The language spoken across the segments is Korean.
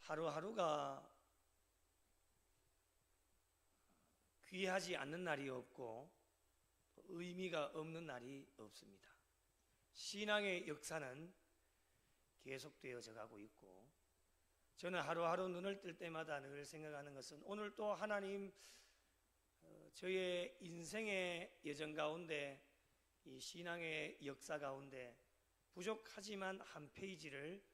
하루하루가 귀하지 않는 날이 없고 의미가 없는 날이 없습니다. 신앙의 역사는 계속되어져 가고 있고, 저는 하루하루 눈을 뜰 때마다 늘 생각하는 것은 오늘 또 하나님 저의 인생의 여정 가운데, 이 신앙의 역사 가운데 부족하지만 한 페이지를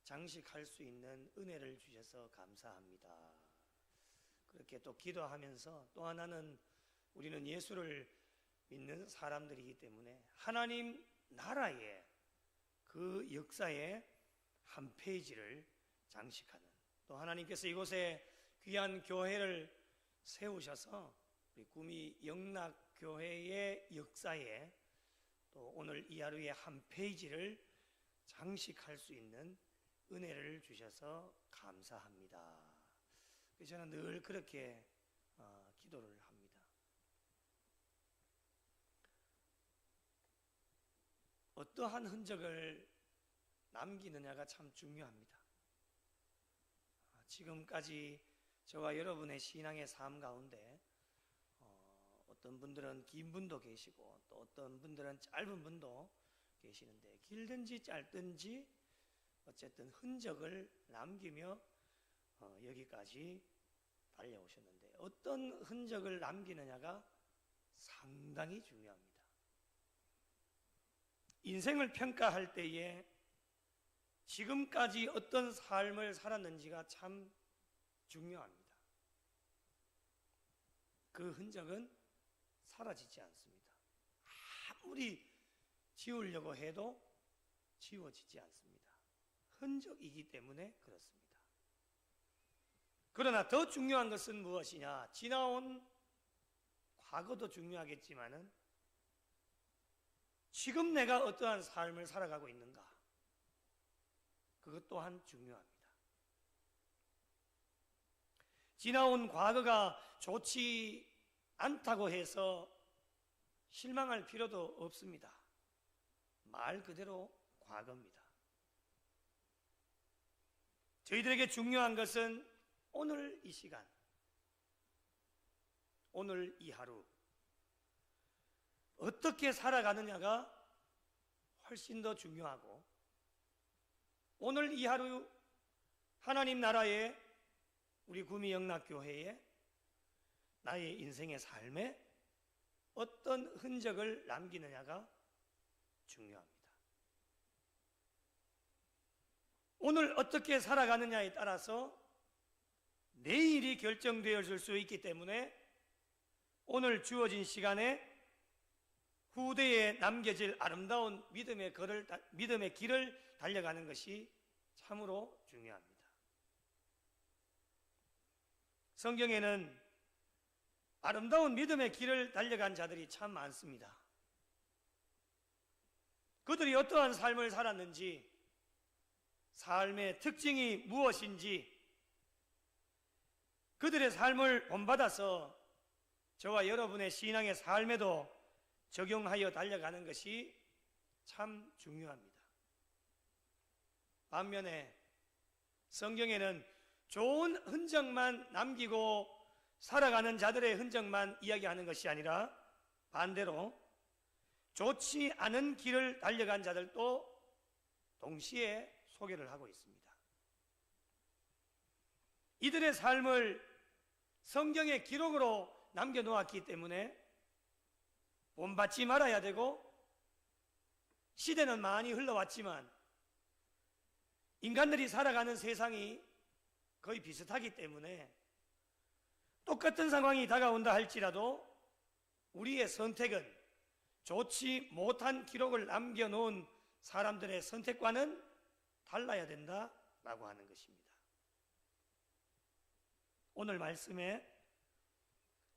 장식할 수 있는 은혜를 주셔서 감사합니다. 그렇게 또 기도하면서, 또 하나는 우리는 예수를 믿는 사람들이기 때문에 하나님 나라의 그 역사의 한 페이지를 장식하는, 또 하나님께서 이곳에 귀한 교회를 세우셔서 우리 구미 영락교회의 역사에 또 오늘 이 하루의 한 페이지를 장식할 수 있는 은혜를 주셔서 감사합니다. 그래서 저는 늘 그렇게 기도를 합니다. 어떠한 흔적을 남기느냐가 참 중요합니다. 지금까지 저와 여러분의 신앙의 삶 가운데 어떤 분들은 긴 분도 계시고 또 어떤 분들은 짧은 분도 계시는데, 길든지 짧든지 어쨌든 흔적을 남기며 여기까지 달려오셨는데, 어떤 흔적을 남기느냐가 상당히 중요합니다. 인생을 평가할 때에 지금까지 어떤 삶을 살았는지가 참 중요합니다. 그 흔적은 사라지지 않습니다. 아무리 지우려고 해도 지워지지 않습니다. 흔적이기 때문에 그렇습니다. 그러나 더 중요한 것은 무엇이냐? 지나온 과거도 중요하겠지만은 지금 내가 어떠한 삶을 살아가고 있는가? 그것 또한 중요합니다. 지나온 과거가 좋지 않다고 해서 실망할 필요도 없습니다. 말 그대로 과거입니다. 저희들에게 중요한 것은 오늘 이 시간, 오늘 이 하루 어떻게 살아가느냐가 훨씬 더 중요하고, 오늘 이 하루 하나님 나라에, 우리 구미 영락교회에, 나의 인생의 삶에 어떤 흔적을 남기느냐가 중요합니다. 오늘 어떻게 살아가느냐에 따라서 내일이 결정되어질 수 있기 때문에 오늘 주어진 시간에 후대에 남겨질 아름다운 믿음의 길을 달려가는 것이 참으로 중요합니다. 성경에는 아름다운 믿음의 길을 달려간 자들이 참 많습니다. 그들이 어떠한 삶을 살았는지, 삶의 특징이 무엇인지, 그들의 삶을 본받아서 저와 여러분의 신앙의 삶에도 적용하여 달려가는 것이 참 중요합니다. 반면에 성경에는 좋은 흔적만 남기고 살아가는 자들의 흔적만 이야기하는 것이 아니라 반대로 좋지 않은 길을 달려간 자들도 동시에 소개를 하고 있습니다. 이들의 삶을 성경의 기록으로 남겨놓았기 때문에 본받지 말아야 되고, 시대는 많이 흘러왔지만 인간들이 살아가는 세상이 거의 비슷하기 때문에 똑같은 상황이 다가온다 할지라도 우리의 선택은 좋지 못한 기록을 남겨놓은 사람들의 선택과는 달라야 된다라고 하는 것입니다. 오늘 말씀에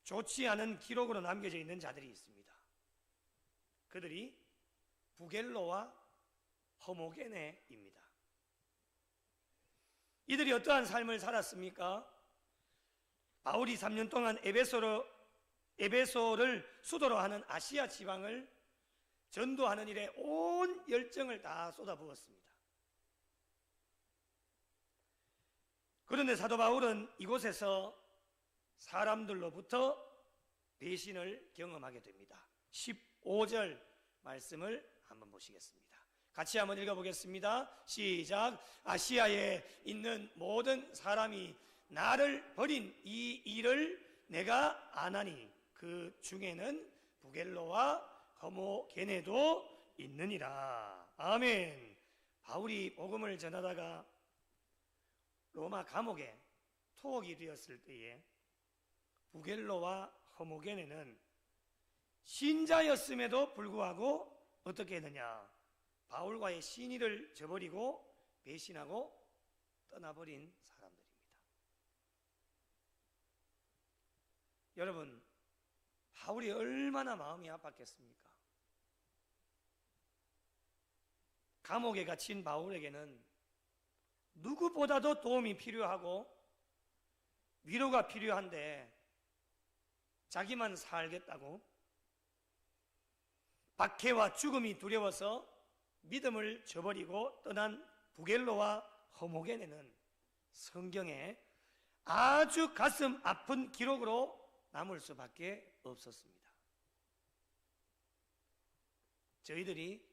좋지 않은 기록으로 남겨져 있는 자들이 있습니다. 그들이 부겔로와 허모게네입니다. 이들이 어떠한 삶을 살았습니까? 바울이 3년 동안 에베소를 수도로 하는 아시아 지방을 전도하는 일에 온 열정을 다 쏟아부었습니다. 그런데 사도 바울은 이곳에서 사람들로부터 배신을 경험하게 됩니다. 15절 말씀을 한번 보시겠습니다. 같이 한번 읽어보겠습니다. 시작. 아시아에 있는 모든 사람이 나를 버린 이 일을 내가 아나니 그 중에는 부겔로와 허모게네도 있느니라. 아멘. 바울이 복음을 전하다가 로마 감옥에 투옥이 되었을 때에 부겔로와 허모게네는 신자였음에도 불구하고 어떻게 했느냐? 바울과의 신의를 저버리고 배신하고 떠나버린 사람들입니다. 여러분, 바울이 얼마나 마음이 아팠겠습니까? 감옥에 갇힌 바울에게는 누구보다도 도움이 필요하고 위로가 필요한데 자기만 살겠다고 박해와 죽음이 두려워서 믿음을 저버리고 떠난 부겔로와 허모게네는 성경에 아주 가슴 아픈 기록으로 남을 수밖에 없었습니다. 저희들이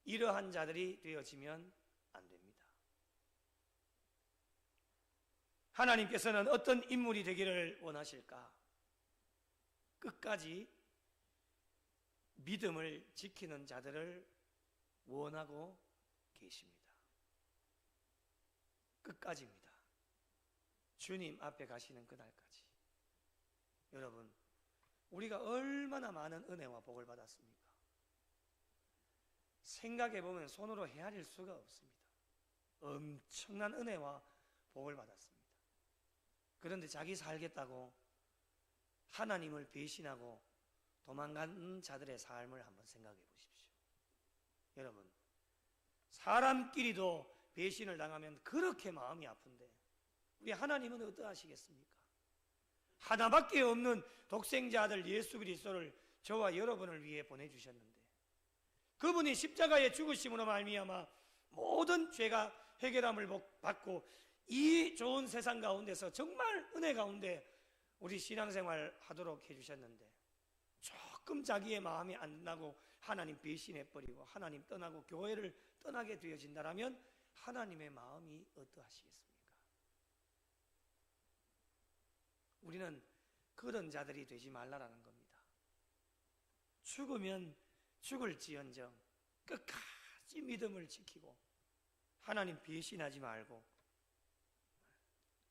이러한 자들이 되어지면 안 됩니다. 하나님께서는 어떤 인물이 되기를 원하실까? 끝까지 믿음을 지키는 자들을 원하고 계십니다. 끝까지입니다. 주님 앞에 가시는 그날까지. 여러분, 우리가 얼마나 많은 은혜와 복을 받았습니까? 생각해보면 손으로 헤아릴 수가 없습니다. 엄청난 은혜와 복을 받았습니다. 그런데 자기 살겠다고 하나님을 배신하고 도망간 자들의 삶을 한번 생각해 보십시오. 여러분, 사람끼리도 배신을 당하면 그렇게 마음이 아픈데 우리 하나님은 어떠하시겠습니까? 하나밖에 없는 독생자 아들 예수 그리스도를 저와 여러분을 위해 보내주셨는데 그분이 십자가의 죽으심으로 말미암아 모든 죄가 해결함을 받고 이 좋은 세상 가운데서 정말 은혜 가운데 우리 신앙생활 하도록 해주셨는데 조금 자기의 마음이 안 나고 하나님 배신해버리고 하나님 떠나고 교회를 떠나게 되어진다면 하나님의 마음이 어떠하시겠습니까? 우리는 그런 자들이 되지 말라라는 겁니다. 죽으면 죽을지언정 끝까지 믿음을 지키고 하나님 배신하지 말고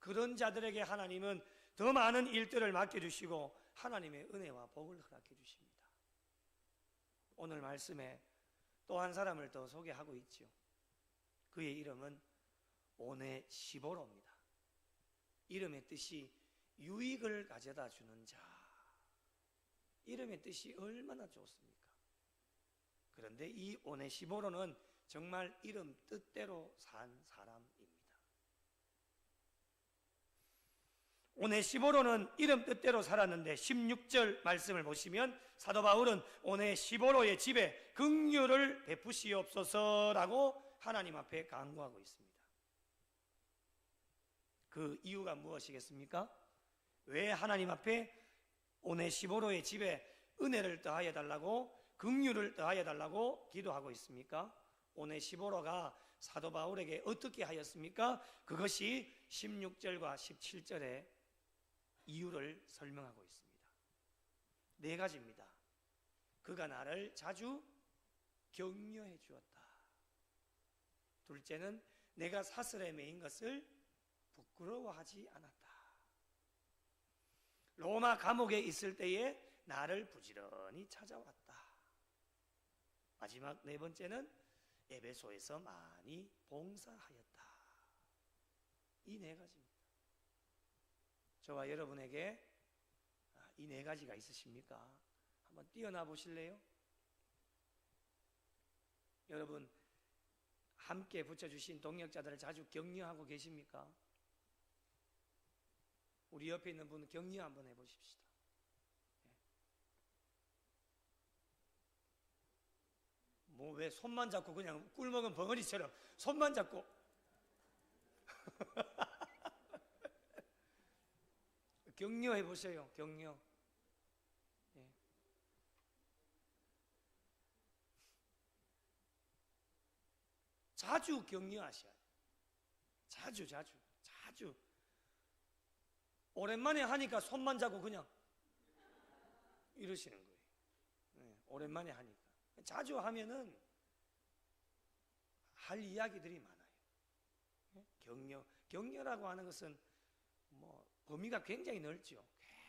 그런 자들에게 하나님은 더 많은 일들을 맡겨주시고 하나님의 은혜와 복을 허락해 주십니다. 오늘 말씀에 또 한 사람을 더 소개하고 있죠. 그의 이름은 오네시보로입니다. 이름의 뜻이 유익을 가져다 주는 자. 이름의 뜻이 얼마나 좋습니까? 그런데 이 오네시보로는 정말 이름 뜻대로 산 사람입니다. 오네시보로는 이름 뜻대로 살았는데 16절 말씀을 보시면 사도 바울은 오네시보로의 집에 긍휼을 베푸시옵소서라고 하나님 앞에 간구하고 있습니다. 그 이유가 무엇이겠습니까? 왜 하나님 앞에 오네시보로의 집에 은혜를 더하여 달라고 긍휼을 더하여 달라고 기도하고 있습니까? 오네시보로가 사도 바울에게 어떻게 하였습니까? 그것이 16절과 17절에 이유를 설명하고 있습니다. 4가지입니다. 그가 나를 자주 격려해 주었다. 둘째는 내가 사슬에 매인 것을 부끄러워하지 않았다. 로마 감옥에 있을 때에 나를 부지런히 찾아왔다. 마지막 4번째는 에베소에서 많이 봉사하였다. 이 4가지입니다. 저와 여러분에게 이 4가지가 있으십니까? 한번 뛰어나 보실래요? 여러분 함께 붙여주신 동역자들을 자주 격려하고 계십니까? 우리 옆에 있는 분 격려 한번 해보십시다. 뭐 왜 손만 잡고 그냥 꿀먹은 벙어리처럼 손만 잡고 격려해 보세요. 격려. 예. 자주 격려하셔야 돼요. 자주. 오랜만에 하니까 손만 잡고 그냥 이러시는 거예요. 예. 오랜만에 하니까. 자주 하면은 할 이야기들이 많아요. 예? 격려라고 하는 것은 뭐 범위가 굉장히 넓죠.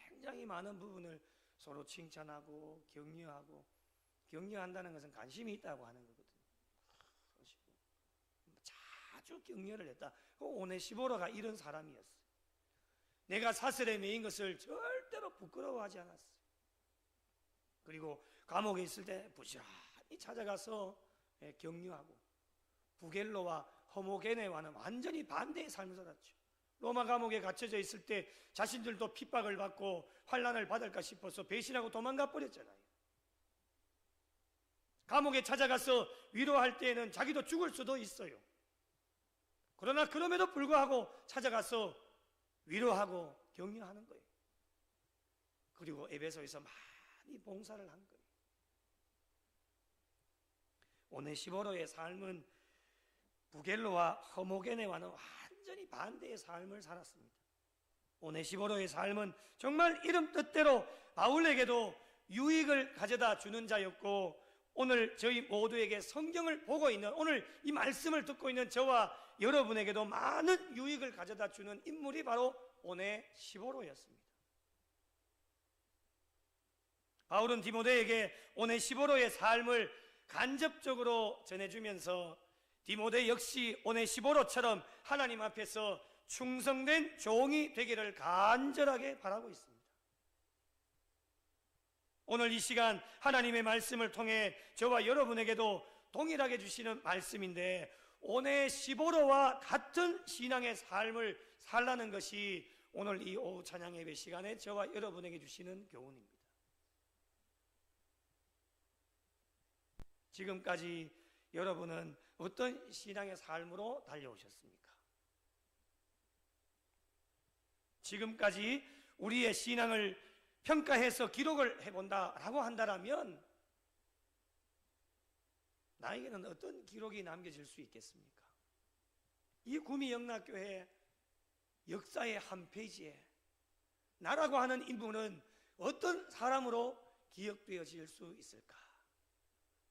굉장히 많은 부분을 서로 칭찬하고 격려하고, 격려한다는 것은 관심이 있다고 하는 거거든요. 자주 격려를 했다. 오네시보로가 이런 사람이었어요. 내가 사슬에 매인 것을 절대로 부끄러워하지 않았어요. 그리고 감옥에 있을 때 부지런히 찾아가서 격려하고, 부겔로와 허모게네와는 완전히 반대의 삶을 살았죠. 로마 감옥에 갇혀져 있을 때 자신들도 핍박을 받고 환난을 받을까 싶어서 배신하고 도망가 버렸잖아요. 감옥에 찾아가서 위로할 때에는 자기도 죽을 수도 있어요. 그러나 그럼에도 불구하고 찾아가서 위로하고 격려하는 거예요. 그리고 에베소에서 많이 봉사를 한 거예요. 오네시보로의 삶은 부겔로와 허모게네와는 완전히 반대의 삶을 살았습니다. 오네시보로의 삶은 정말 이름 뜻대로 바울에게도 유익을 가져다 주는 자였고, 오늘 저희 모두에게 성경을 보고 있는, 오늘 이 말씀을 듣고 있는 저와 여러분에게도 많은 유익을 가져다 주는 인물이 바로 오네시보로였습니다. 바울은 디모데에게 오네시보로의 삶을 간접적으로 전해주면서 디모데 역시 오네시보로처럼 하나님 앞에서 충성된 종이 되기를 간절하게 바라고 있습니다. 오늘 이 시간 하나님의 말씀을 통해 저와 여러분에게도 동일하게 주시는 말씀인데, 오네시보로와 같은 신앙의 삶을 살라는 것이 오늘 이 오후 찬양 예배 시간에 저와 여러분에게 주시는 교훈입니다. 지금까지 여러분은 어떤 신앙의 삶으로 달려오셨습니까? 지금까지 우리의 신앙을 평가해서 기록을 해본다라고 한다면 나에게는 어떤 기록이 남겨질 수 있겠습니까? 이 구미 영락교회 역사의 한 페이지에 나라고 하는 인물은 어떤 사람으로 기억되어질 수 있을까?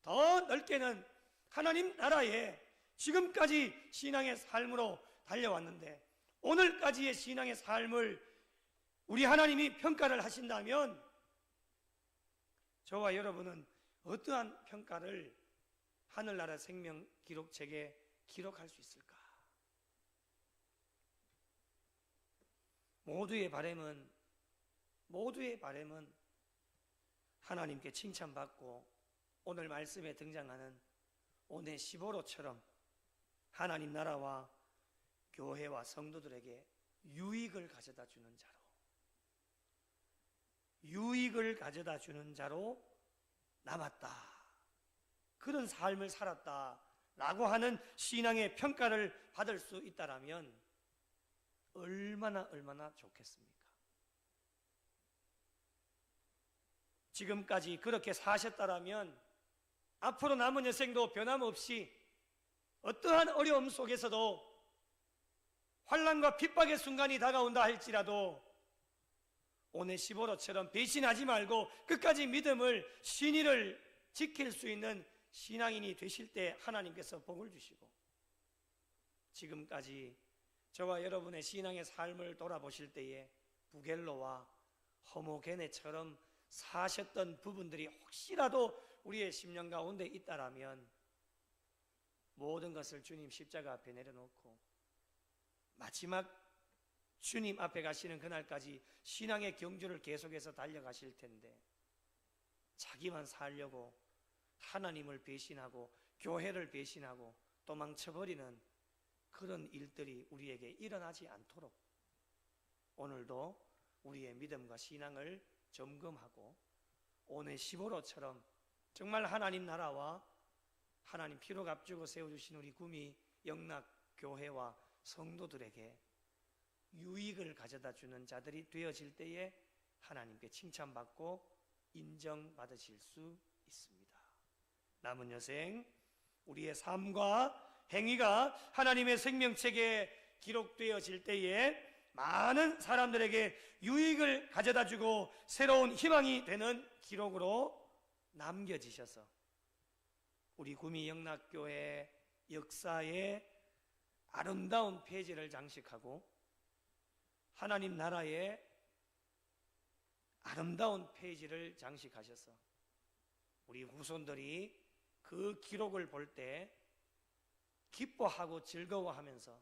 더 넓게는 하나님 나라에 지금까지 신앙의 삶으로 달려왔는데, 오늘까지의 신앙의 삶을 우리 하나님이 평가를 하신다면 저와 여러분은 어떠한 평가를 하늘나라 생명 기록책에 기록할 수 있을까? 모두의 바람은 하나님께 칭찬받고 오늘 말씀에 등장하는 오네시보로처럼 하나님 나라와 교회와 성도들에게 유익을 가져다 주는 자로 남았다, 그런 삶을 살았다라고 하는 신앙의 평가를 받을 수 있다라면 얼마나 좋겠습니까? 지금까지 그렇게 사셨다라면 앞으로 남은 여생도 변함없이 어떠한 어려움 속에서도 환난과 핍박의 순간이 다가온다 할지라도 오네시보로처럼 배신하지 말고 끝까지 믿음을, 신의를 지킬 수 있는 신앙인이 되실 때 하나님께서 복을 주시고, 지금까지 저와 여러분의 신앙의 삶을 돌아보실 때에 부겔로와 허모게네처럼 사셨던 부분들이 혹시라도 우리의 심령 가운데 있다라면 모든 것을 주님 십자가 앞에 내려놓고 마지막 주님 앞에 가시는 그날까지 신앙의 경주를 계속해서 달려가실 텐데, 자기만 살려고 하나님을 배신하고 교회를 배신하고 도망쳐버리는 그런 일들이 우리에게 일어나지 않도록 오늘도 우리의 믿음과 신앙을 점검하고 오네시보로처럼 정말 하나님 나라와 하나님 피로 값주고 세워주신 우리 구미 영락교회와 성도들에게 유익을 가져다 주는 자들이 되어질 때에 하나님께 칭찬받고 인정받으실 수 있습니다. 남은 여생 우리의 삶과 행위가 하나님의 생명책에 기록되어질 때에 많은 사람들에게 유익을 가져다 주고 새로운 희망이 되는 기록으로 남겨지셔서 우리 구미 영락교회 역사의 아름다운 페이지를 장식하고 하나님 나라의 아름다운 페이지를 장식하셔서 우리 후손들이 그 기록을 볼 때 기뻐하고 즐거워하면서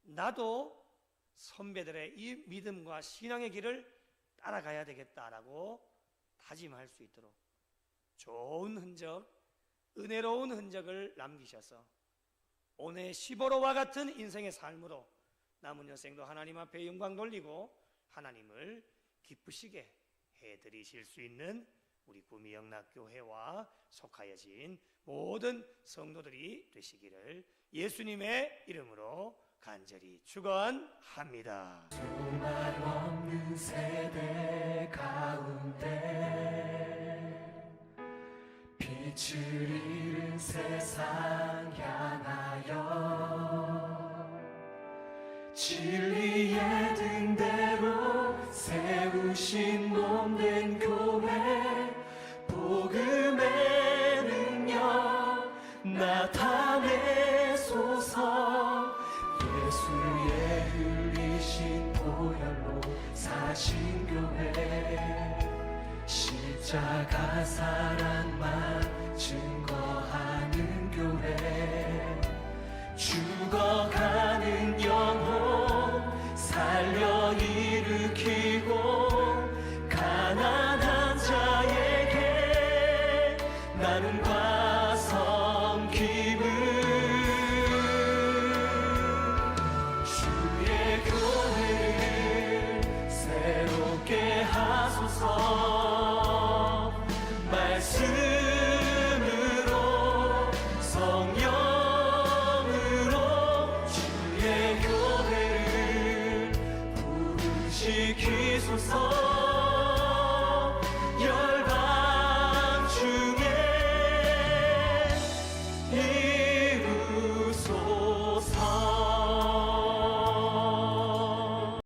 나도 선배들의 이 믿음과 신앙의 길을 따라가야 되겠다라고 다짐할 수 있도록 좋은 흔적, 은혜로운 흔적을 남기셔서 오늘 시보로와 같은 인생의 삶으로 남은 여생도 하나님 앞에 영광 돌리고 하나님을 기쁘시게 해드리실 수 있는 우리 구미 영락교회와 속하여진 모든 성도들이 되시기를 예수님의 이름으로 간절히 축원합니다. 소망 없는 세대 가운데 빛을 잃은 세상 향하여 진리의 등대로 세우신 몸된 교회 복음의 능력 나타내소서 예수의 흘리신 보혈로 사신 교회 십자가 사랑만 증거하는 교회